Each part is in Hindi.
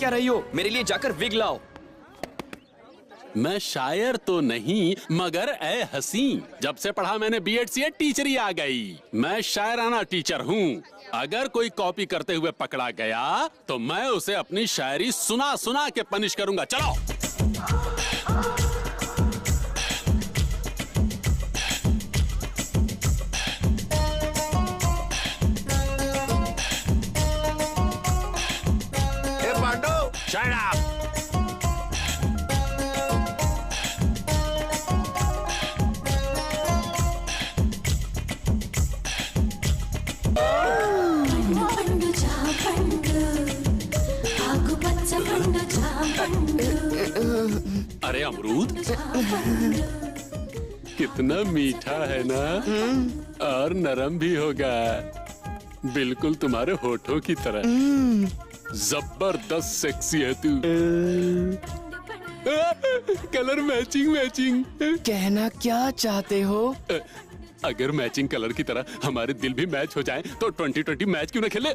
क्या रही हो? मेरे लिए जाकर विग लाओ। मैं शायर तो नहीं मगर ए हसी, जब से पढ़ा मैंने बीएड सीएड टीचर ही आ गई। मैं शायराना टीचर हूँ। अगर कोई कॉपी करते हुए पकड़ा गया तो मैं उसे अपनी शायरी सुना सुना के पनिश करूंगा। चलो। Shut up! अरे अमरूद, कितना मीठा है ना, और नरम भी होगा, बिल्कुल तुम्हारे होठों की तरह। जबरदस्त सेक्सी है तू। Colour matching matching. कहना क्या चाहते हो? अगर मैचिंग कलर की तरह हमारे दिल भी मैच हो जाएं, तो 2020 मैच क्यों ना खेले?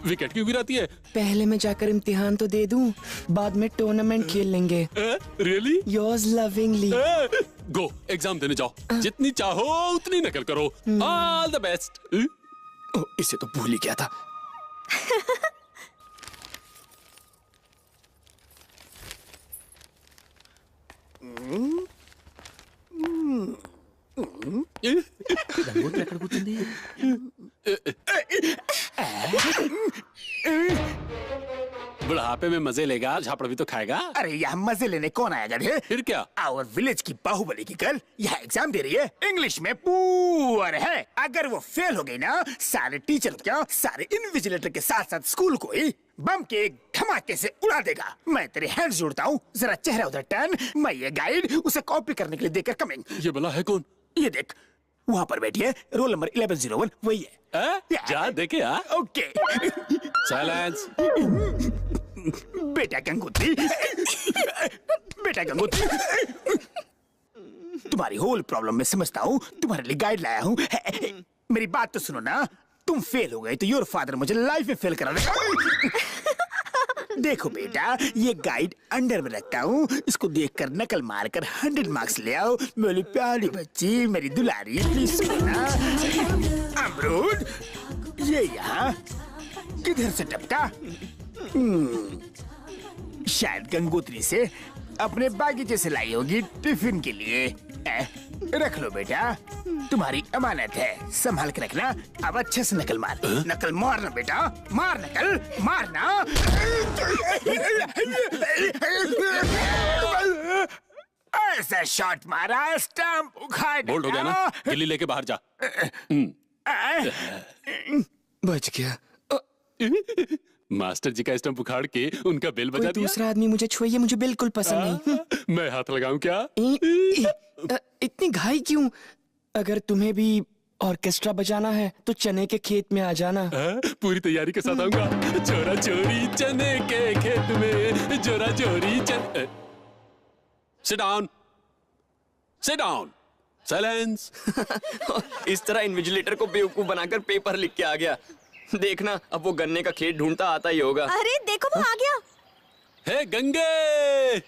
विकेट क्यों गिराती है? पहले मैं जाकर इम्तिहान तो दे दूं, बाद में टूर्नामेंट खेल लेंगे। Really? Yours lovingly. Go exam देने जाओ, जितनी चाहो उतनी नकल करो। All the best. इसे तो भूल ही गया था। बुढ़ापे में मजे लेगा, झापड़ भी तो खाएगा। अरे यहाँ मजे लेने कौन आया गधे? फिर क्या? आवर विलेज की बाहुबली की गर्ल यहाँ एग्जाम दे रही है, इंग्लिश में पुअर है। अगर वो फेल हो गई ना, सारे टीचर क्या, सारे इन्विजिलेटर के साथ साथ स्कूल को ही बम के एक धमाके से उड़ा देगा। मैं तेरे हैंड जोड़ता हूँ, जरा चेहरा उधर टर्न। मैं ये गाइड उसे कॉपी करने के लिए देकर कमिंग। ये भला है कौन? ये देख, वहाँ पर बैठी है, रोल नंबर 1101, वही है। जा देखे। ओके। साइलेंस। बेटा गंगोत्री, बेटा गंगोत्री, तुम्हारी होल प्रॉब्लम मैं समझता हूँ, तुम्हारे लिए गाइड लाया हूँ। मेरी बात तो सुनो ना, तुम फेल हो गए तो योर फादर मुझे लाइफ में फेल करा देगा। देखो बेटा, ये गाइड अंडर में रखता हूँ, इसको देखकर नकल मारकर 100 मार्क्स ले आओ। मेरी प्यारी बच्ची, मेरी दुलारी, प्लीज सुनो ना। अमरूद, ये यहाँ किधर से टपका? शायद गंगोत्री से अपने बागीचे से लाई होगी टिफिन के लिए। रख लो बेटा, तुम्हारी अमानत है, संभाल के रखना। अब अच्छे से नकल मार। नकल मारना बेटा, मार नकल, मारना। ऐसा शॉट मारा, स्टंप उखाड़। बोल्ड हो गया ना, गिल्ली लेके बाहर जा। बच गया। मास्टर जी का स्टंप उखाड़ के उनका बेल बजा दिया। दूसरा आदमी मुझे छुए, ये मुझे बिल्कुल पसंद नहीं। मैं हाथ लगाऊं क्या? इतनी घाई क्यों? अगर तुम्हें भी ऑर्केस्ट्रा बजाना है तो चने के खेत में आ जाना। पूरी तैयारी के साथ आऊंगा। चोरा चोरी चने के खेत में, चोरा चोरी चने। Sit down, sit down, silence. इस तरह इन्विजिलेटर को बेवकूफ बनाकर पेपर लिख के आ गया। देखना, अब वो गन्ने का खेत ढूंढता आता ही होगा। अरे देखो, वो आ गया। हे गंगे।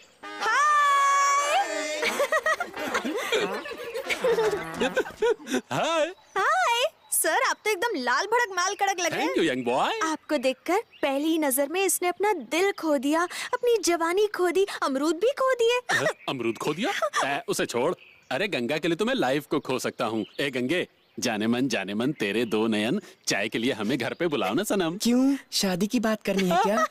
हाय। हाय सर, आप तो एकदम लाल भड़क माल कड़क लग रहे हैं। Thank you young boy. आपको देखकर पहली ही नजर में इसने अपना दिल खो दिया, अपनी जवानी खो दी, अमरूद भी खो दिए। अमरूद खो दिया? उसे छोड़। अरे गंगा के लिए तो मैं लाइफ को खो सकता हूँ। ए गंगे, जाने मन तेरे दो नयन, चाय के लिए हमें घर पे बुलाओ ना सनम। क्यों, शादी की बात करनी है क्या?